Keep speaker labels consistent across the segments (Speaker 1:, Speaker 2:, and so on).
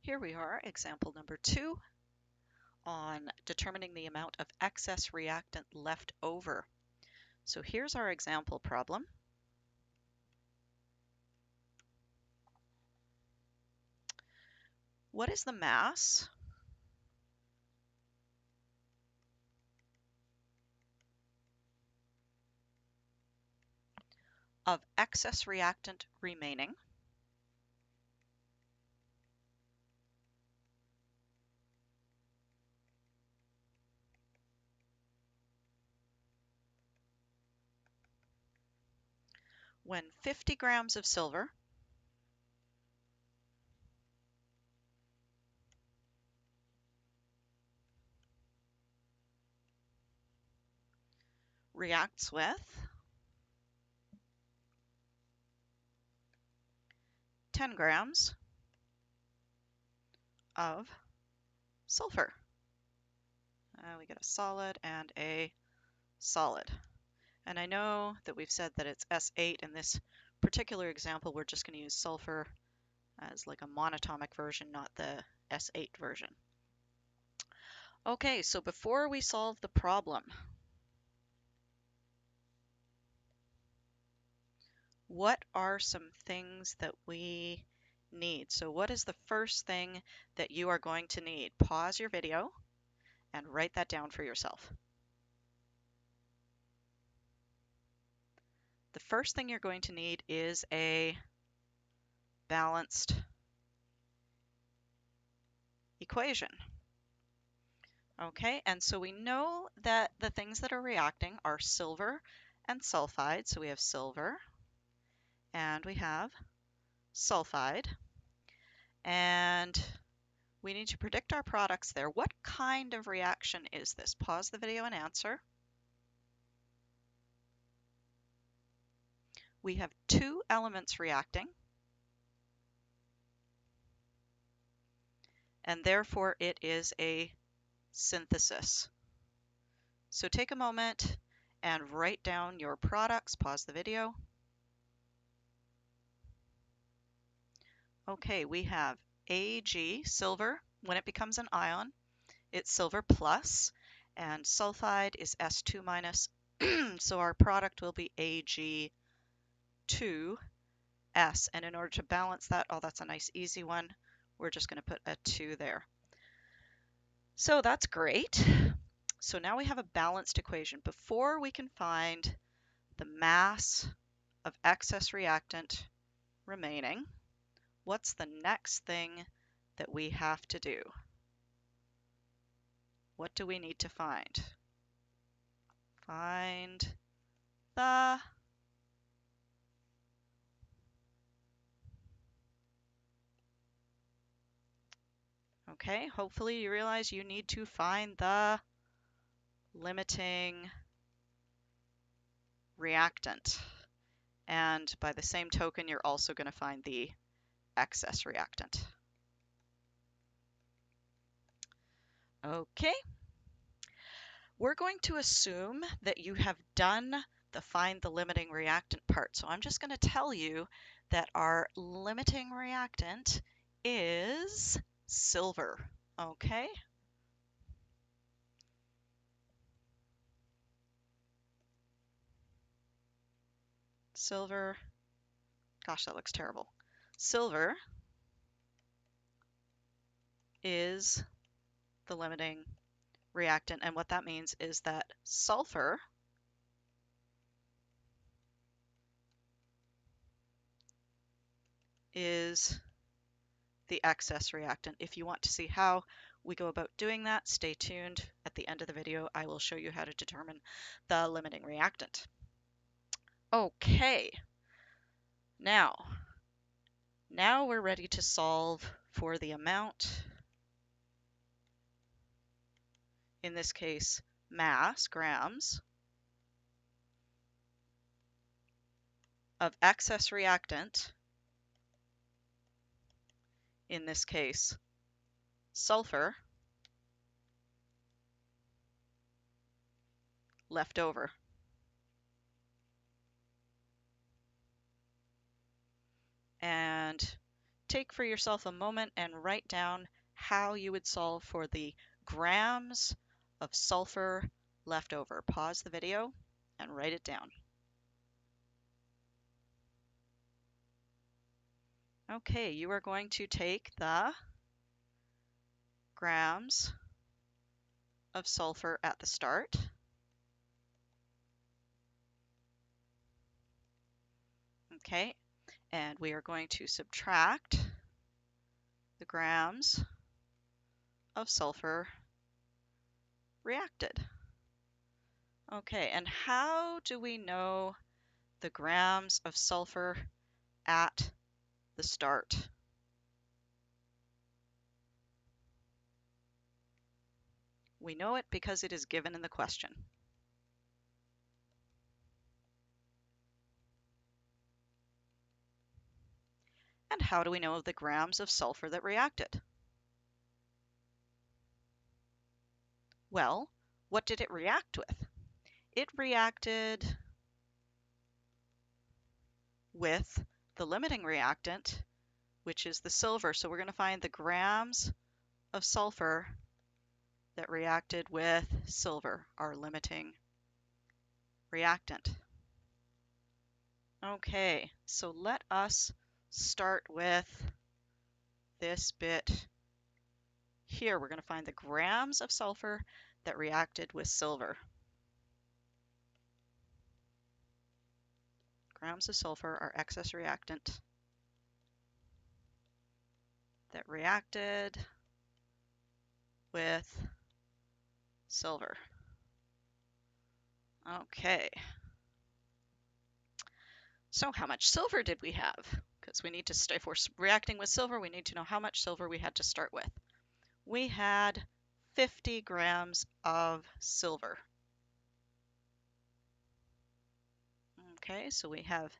Speaker 1: Here we are, example number 2 on determining the amount of excess reactant left over. So here's our example problem. What is the mass of excess reactant remaining when 50 grams of silver reacts with 10 grams of sulfur. We get a solid and a solid. And I know that we've said that it's S8. In this particular example, we're just going to use sulfur as like a monatomic version, not the S8 version. Okay, so before we solve the problem, what are some things that we need? So what is the first thing that you are going to need? Pause your video and write that down for yourself. The first thing you're going to need is a balanced equation. Okay, and so we know that the things that are reacting are silver and sulfide. So we have silver and we have sulfide. And we need to predict our products there. What kind of reaction is this? Pause the video and answer. We have two elements reacting, and therefore it is a synthesis. So take a moment and write down your products. Pause the video. Okay, we have Ag, silver. When it becomes an ion, it's silver plus, and sulfide is S2 minus. So our product will be Ag2S. And in order to balance that, oh, that's a nice easy one. We're just going to put a 2 there. So that's great. So now we have a balanced equation. Before we can find the mass of excess reactant remaining, what's the next thing that we have to do? What do we need to find? Find the Okay, hopefully you realize you need to find the limiting reactant. And by the same token, you're also going to find the excess reactant. Okay. We're going to assume that you have done the find the limiting reactant part. So I'm just going to tell you that our limiting reactant is silver. Okay. Silver. Gosh, that looks terrible. Silver is the limiting reactant, and what that means is that sulfur is the excess reactant. If you want to see how we go about doing that, stay tuned. At the end of the video, I will show you how to determine the limiting reactant. Okay, now we're ready to solve for the amount, in this case, mass, grams, of excess reactant, in this case, sulfur, left over. And take for yourself a moment and write down how you would solve for the grams of sulfur left over. Pause the video and write it down. Okay, you are going to take the grams of sulfur at the start. Okay, and we are going to subtract the grams of sulfur reacted. Okay, and how do we know the grams of sulfur at the start? We know it because it is given in the question. And how do we know the grams of sulfur that reacted? Well, what did it react with? It reacted with the limiting reactant, which is the silver. So we're going to find the grams of sulfur that reacted with silver, our limiting reactant. Okay, so let us start with this bit here. We're going to find the grams of sulfur that reacted with silver. Grams of sulfur are excess reactant that reacted with silver. Okay. So how much silver did we have? Because we need to, if we're reacting with silver, we need to know how much silver we had to start with. We had 50 grams of silver. Okay, so we have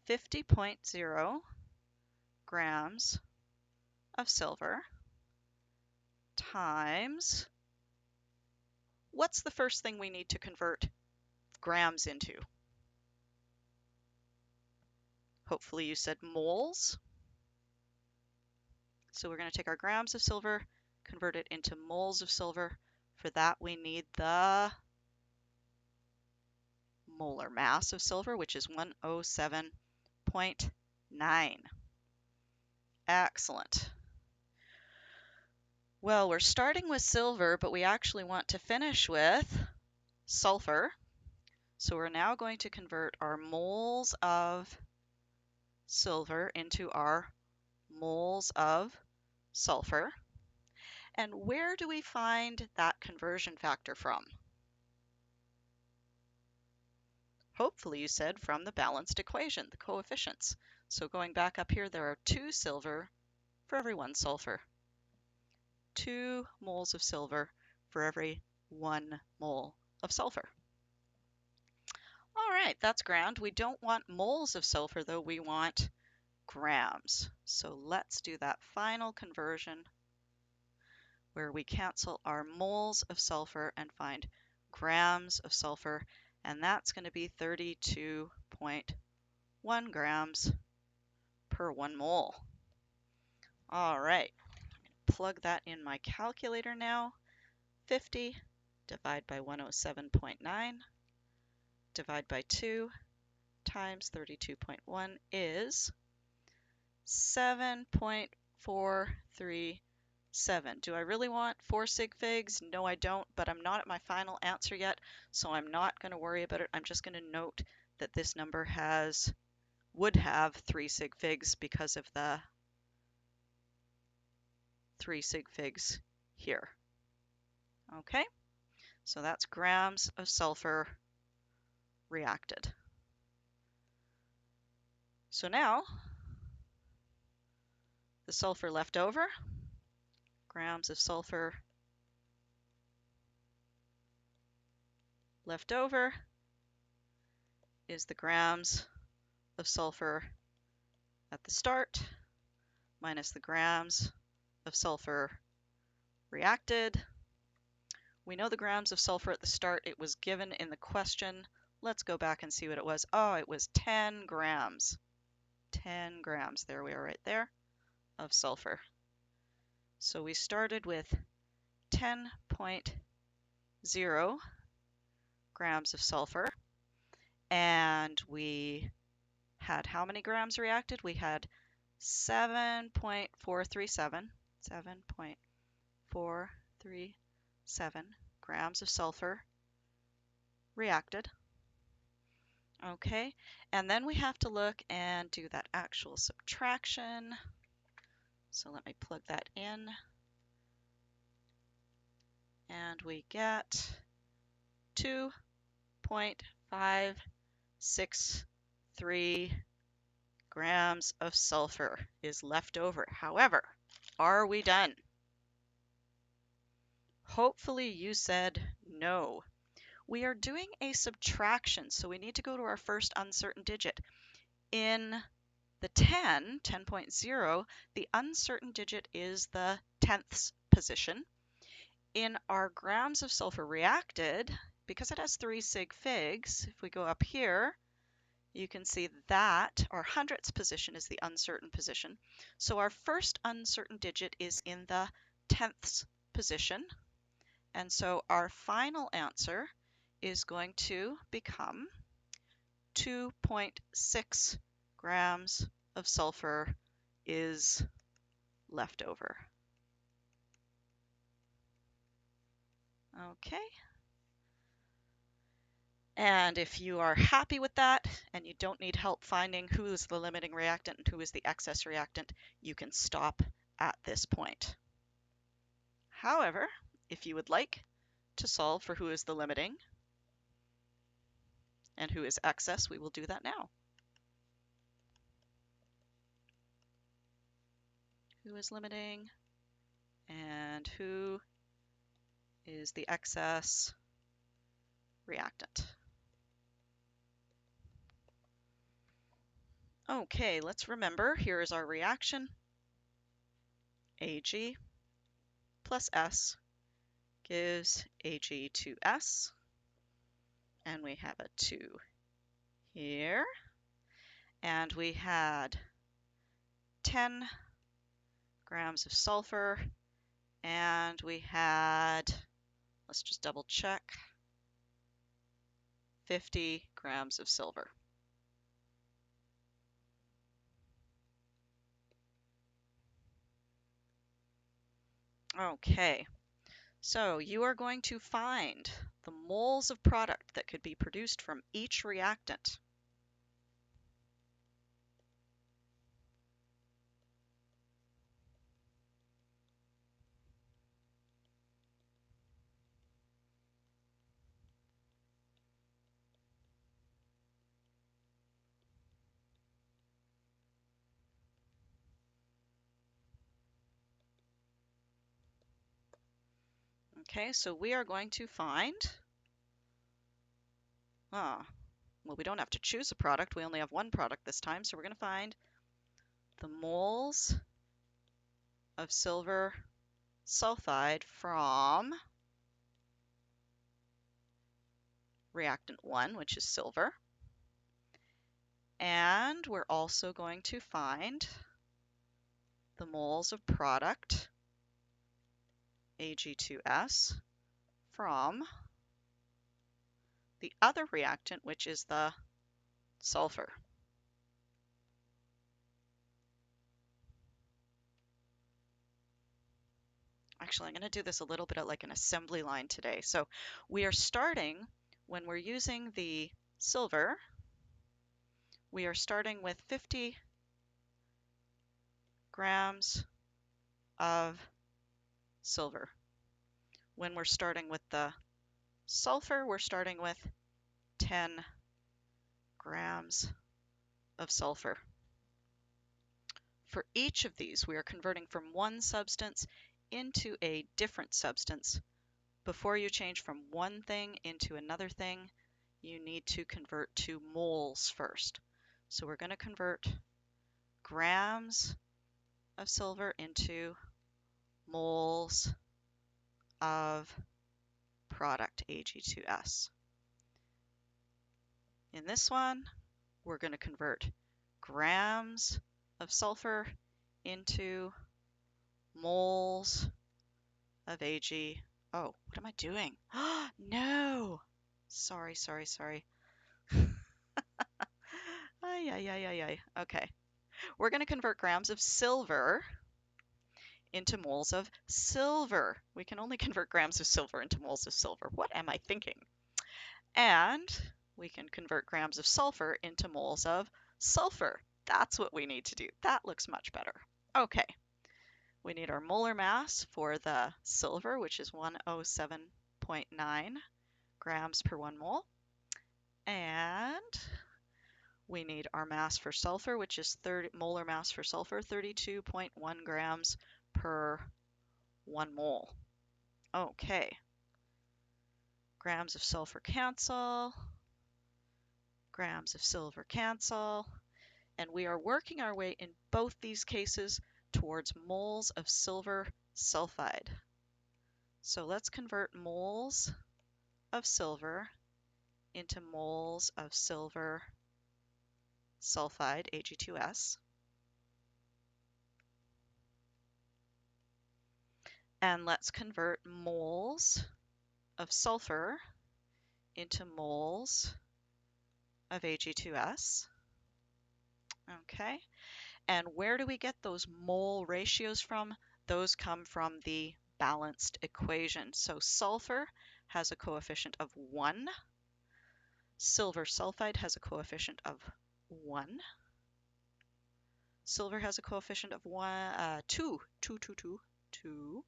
Speaker 1: 50.0 grams of silver times, what's the first thing we need to convert grams into? Hopefully you said moles. So we're going to take our grams of silver, convert it into moles of silver. For that, we need the molar mass of silver, which is 107.9. Excellent. Well, we're starting with silver, but we actually want to finish with sulfur. So we're now going to convert our moles of silver into our moles of sulfur. And where do we find that conversion factor from? Hopefully you said from the balanced equation, the coefficients. So going back up here, there are 2 silver for every 1 sulfur. 2 moles of silver for every 1 mole of sulfur. All right, that's grand. We don't want moles of sulfur though, we want grams. So let's do that final conversion where we cancel our moles of sulfur and find grams of sulfur, and that's going to be 32.1 grams per 1 mole. All right, plug that in my calculator now. 50 divide by 107.9 divide by 2 times 32.1 is 7.437. Do I really want 4 sig figs? No, I don't, but I'm not at my final answer yet, so I'm not going to worry about it. I'm just going to note that this number would have 3 sig figs because of the 3 sig figs here. Okay, so that's grams of sulfur reacted. So now, the sulfur left over, grams of sulfur left over is the grams of sulfur at the start minus the grams of sulfur reacted. We know the grams of sulfur at the start. It was given in the question. Let's go back and see what it was. Oh, it was 10 grams. 10 grams, there we are right there, of sulfur. So we started with 10.0 grams of sulfur, and we had how many grams reacted? We had 7.437 grams of sulfur reacted. Okay, and then we have to look and do that actual subtraction. So let me plug that in. And we get 2.563 grams of sulfur is left over. However, are we done? Hopefully you said no. We are doing a subtraction, so we need to go to our first uncertain digit. In the 10.0, the uncertain digit is the tenths position. In our grams of sulfur reacted, because it has 3 sig figs, if we go up here, you can see that our hundredths position is the uncertain position. So our first uncertain digit is in the tenths position. And so our final answer is going to become 2.6 grams of sulfur is left over. Okay. And if you are happy with that and you don't need help finding who is the limiting reactant and who is the excess reactant, you can stop at this point. However, if you would like to solve for who is the limiting and who is excess, we will do that now. Who is limiting and who is the excess reactant? Okay, let's remember, here is our reaction. Ag plus S gives Ag2S. And we have a 2 here. And we had 10 grams of sulfur. And we had, let's just double check, 50 grams of silver. Okay, so you are going to find the moles of product that could be produced from each reactant. Okay, so we are going to find, well, we don't have to choose a product. We only have one product this time, so we're going to find the moles of silver sulfide from reactant 1, which is silver. And we're also going to find the moles of product Ag2S from the other reactant, which is the sulfur. Actually, I'm going to do this a little bit like an assembly line today. So we are starting, when we're using the silver, we are starting with 50 grams of silver. When we're starting with the sulfur, we're starting with 10 grams of sulfur. For each of these, we are converting from one substance into a different substance. Before you change from one thing into another thing, you need to convert to moles first. So we're going to convert grams of silver into moles of product Ag2S. In this one, we're going to convert grams of sulfur into moles of Ag. Oh, what am I doing? No! Sorry. Ay, ay, ay, ay, ay. Okay. We're going to convert grams of silver into moles of silver. We can only convert grams of silver into moles of silver. What am I thinking? And we can convert grams of sulfur into moles of sulfur. That's what we need to do. That looks much better. Okay. We need our molar mass for the silver, which is 107.9 grams per 1 mole. And we need our mass for sulfur, which is molar mass for sulfur, 32.1 grams per 1 mole. Okay. Grams of sulfur cancel. Grams of silver cancel. And we are working our way in both these cases towards moles of silver sulfide. So let's convert moles of silver into moles of silver sulfide, Ag2S. And let's convert moles of sulfur into moles of Ag2S. Okay. And where do we get those mole ratios from? Those come from the balanced equation. So sulfur has a coefficient of 1. Silver sulfide has a coefficient of 1. Silver has a coefficient of 2.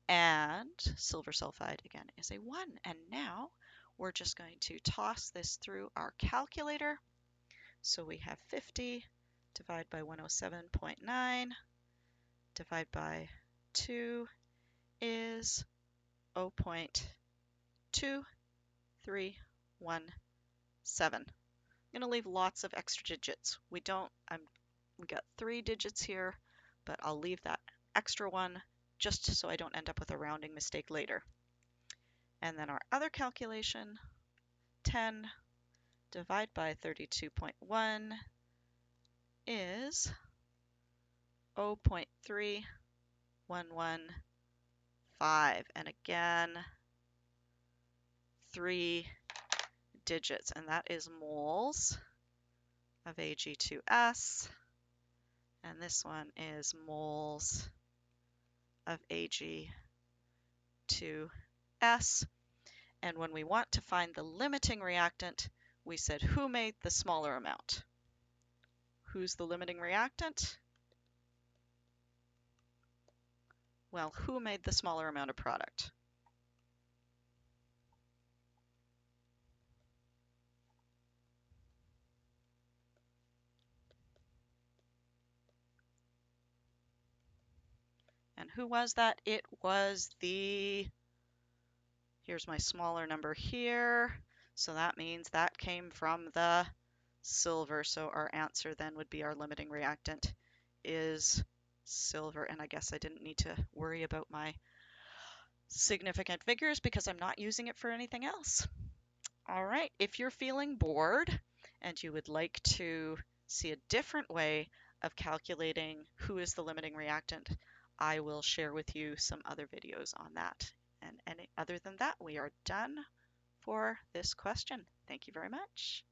Speaker 1: And silver sulfide, again, is a 1. And now we're just going to toss this through our calculator. So we have 50 divided by 107.9 divided by 2 is 0.2317. I'm going to leave lots of extra digits. We got 3 digits here, but I'll leave that extra one just so I don't end up with a rounding mistake later. And then our other calculation, 10 divided by 32.1 is 0.3115. And again, 3 digits, and that is moles of Ag2S. And this one is moles of Ag2S. And when we want to find the limiting reactant, we said who made the smaller amount? Who's the limiting reactant? Well, who made the smaller amount of product? And who was that? It was here's my smaller number here. So that means that came from the silver. So our answer then would be our limiting reactant is silver. And I guess I didn't need to worry about my significant figures because I'm not using it for anything else. All right, if you're feeling bored and you would like to see a different way of calculating who is the limiting reactant, I will share with you some other videos on that. And other than that, we are done for this question. Thank you very much.